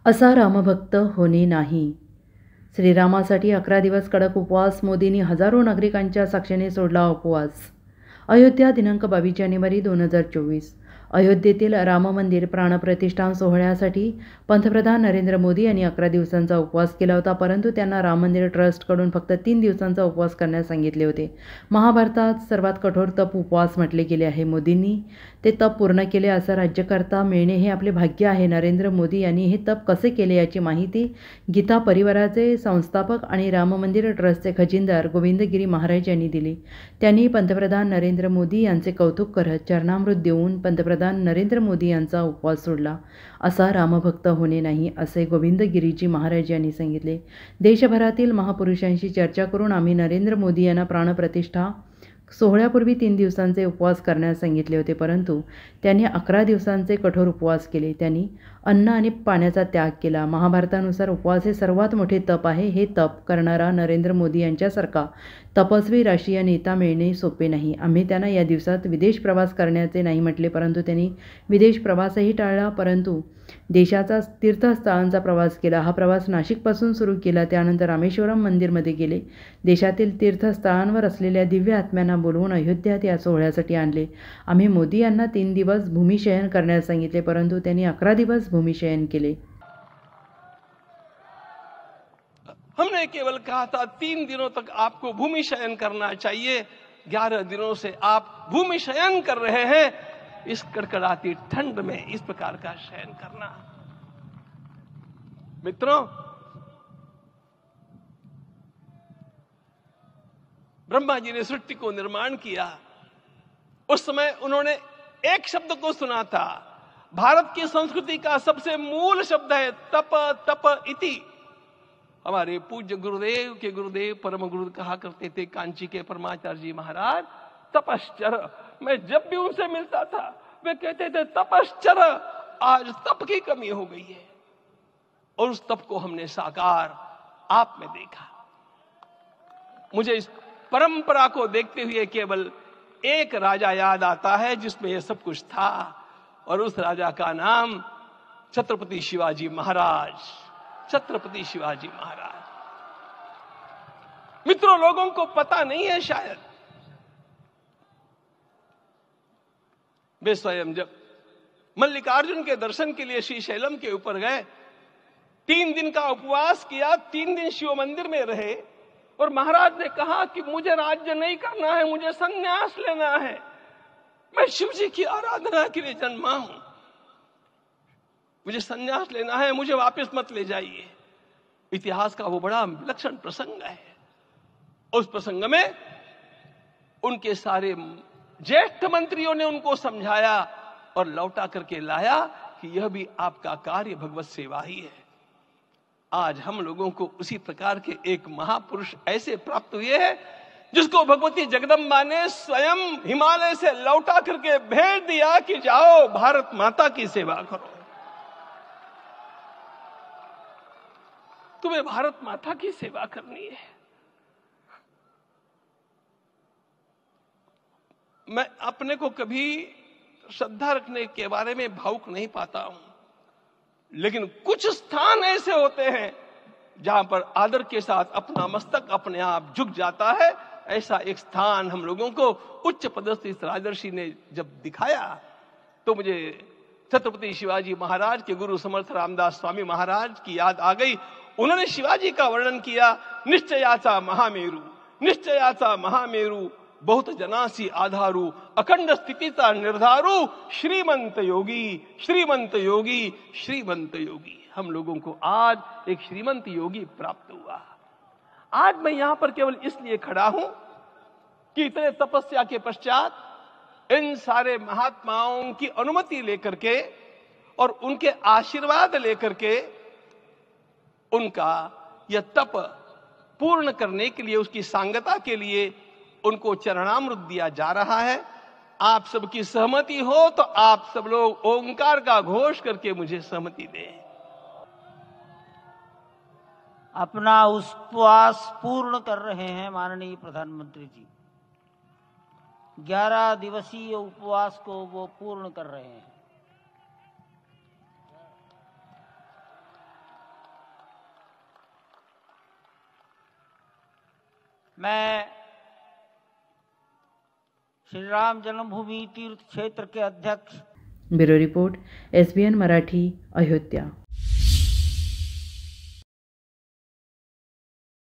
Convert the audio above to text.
असा रामभक्त होणे नाही. श्रीरामासाठी 11 दिवस कडक उपवास. मोदींनी हजारो नागरिकांच्या साक्षीने सोडला उपवास. अयोध्या दिनांक 22 जानेवारी 2024. अयोध्येतील राम मंदिर प्राणप्रतिष्ठा सोहळ्यासाठी पंतप्रधान नरेंद्र मोदी यांनी 11 दिवसांचा उपवास केला होता, परंतु त्यांना राम मंदिर ट्रस्टकडून फक्त 3 दिवसांचा उपवास करण्यास सांगितले होते. महाभारतात सर्वात कठोर तप उपवास म्हटले गेले आहे. मोदींनी ते तप पूर्ण केले. असा राज्यकर्ता मिळणे हे आपले भाग्य आहे. नरेंद्र मोदी यांनी हे तप कसे केले याची माहिती गीता परिवाराचे संस्थापक आणि राम मंदिर ट्रस्टचे खजिनदार गोविंद गिरी महाराज यांनी दिली. त्यांनी पंतप्रधान नरेंद्र मोदी यांचे कौतुक करत चरणामृत देऊन पंतप्रधान नरेंद्र मोदी यांचा उपवास सोडला. असा रामभक्त होणे नाही, असे गोविंद गिरीजी महाराज यांनी सांगितले. देशभरातील महापुरुषांशी चर्चा करून आम्ही नरेंद्र मोदी यांना प्राणप्रतिष्ठा सोहळ्यापूर्वी 3 दिवसांचे उपवास करण्यास सांगितले होते, परंतु त्यांनी 11 दिवसांचे कठोर उपवास केले. त्यांनी अन्न आणि पाण्याचा त्याग केला. महाभारतानुसार उपवास हे सर्वात मोठे तप आहे. हे तप करणारा नरेंद्र मोदी यांच्यासारखा तपस्वी राष्ट्रीय नेता मिळणे सोपे नाही. आम्ही त्यांना या दिवसात विदेश प्रवास करण्याचे नाही म्हटले, परंतु त्यांनी विदेश प्रवासही टाळला, परंतु देशाचा तीर्थस्थळांचा प्रवास केला. हा प्रवास नाशिकपासून सुरू केला, त्यानंतर रामेश्वरम मंदिरमध्ये गेले. देशातील तीर्थस्थळांवर असलेल्या दिव्य आत्म्यांना बोलवून अयोध्यात या सोहळ्यासाठी आणले. आम्ही मोदी यांना 3 दिवस भूमिशयन करण्यास सांगितले, परंतु त्यांनी 11 दिवस भूमिशयन केले. हमने केवल कहा था 3 दिनों तक आपको भूमि शयन करना चाहिए. 11 दिनों से आप भूमि शयन कर रहे हैं. इस कड़कड़ाती ठंड में इस प्रकार का शयन करना, मित्रों, ब्रह्मा जी ने सृष्टि को निर्माण किया. उस समय उन्होंने एक शब्द को सुना था. भारत की संस्कृति का सबसे मूल शब्द है तप. तप इति. हमारे पूज्य गुरुदेव के गुरुदेव परम गुरु कहा करते थे, कांची के परमाचार्य जी महाराज, तपश्चर. मैं जब भी उनसे मिलता था वे कहते थे तपश्चर. आज तप की कमी हो गई है और उस तप को हमने साकार आप में देखा. मुझे इस परंपरा को देखते हुए केवल एक राजा याद आता है जिसमें यह सब कुछ था, और उस राजा का नाम छत्रपति शिवाजी महाराज. छत्रपति शिवाजी महाराज. मित्रों, लोगों को पता नहीं है शायद. वे स्वयं जब मल्लिकार्जुन के दर्शन के लिए श्रीशैलम के ऊपर गए, 3 दिन का उपवास किया, 3 दिन शिव मंदिर में रहे, और महाराज ने कहा कि मुझे राज्य नहीं करना है, मुझे संन्यास लेना है. मैं शिव जी की आराधना के लिए जन्मा हूं, मुझे संन्यास लेना है, मुझे वापस मत ले जाइए. इतिहास का वो बड़ा विलक्षण प्रसंग है. उस प्रसंग में उनके सारे ज्येष्ठ मंत्रियों ने उनको समझाया और लौटा करके लाया कि यह भी आपका कार्य भगवत सेवा ही है. आज हम लोगों को उसी प्रकार के एक महापुरुष ऐसे प्राप्त हुए हैं जिसको भगवती जगदम्बा ने स्वयं हिमालय से लौटा करके भेज दिया कि जाओ भारत माता की सेवा करो. तुम्हें भारत माता की सेवा करनी है. मैं अपने को कभी श्रद्धा रखने के बारे में भावुक नहीं पाता हूं, लेकिन कुछ स्थान ऐसे होते हैं जहां पर आदर के साथ अपना मस्तक अपने आप झुक जाता है. ऐसा एक स्थान हम लोगों को उच्च पदस्थ इस राजर्षि ने जब दिखाया तो मुझे छत्रपति शिवाजी महाराज के गुरु समर्थ रामदास स्वामी महाराज की याद आ गई. उन्होंने शिवाजी का वर्णन किया. निश्चयाचा महामेरू, निश्चयाचा महामेरू, बहुत जनासी आधारू, अखंड स्थितीचा निर्धारू, श्रीमंत योगी, श्रीमंत योगी, श्रीमंत योगी. हम लोगों को आज एक श्रीमंत योगी प्राप्त हुआ. आज मैं यहां पर केवल इसलिए खड़ा हूं कि इतने तपस्या के पश्चात इन सारे महात्माओं की अनुमति लेकर के और उनके आशीर्वाद लेकर के उनका यह तप पूर्ण करने के लिए, उसकी सांगता के लिए उनको चरणामृत दिया जा रहा है. आप सबकी सहमति हो तो आप सब लोग ओंकार का घोष करके मुझे सहमति दें. अपना उपवास पूर्ण कर रहे हैं माननीय प्रधानमंत्री जी. 11 दिवसीय उपवास को वो पूर्ण कर रहे हैं. मैं श्री राम जन्मभूमि तीर्थ क्षेत्र के अध्यक्ष। Bureau report, SBN Marathi, Ayodhya.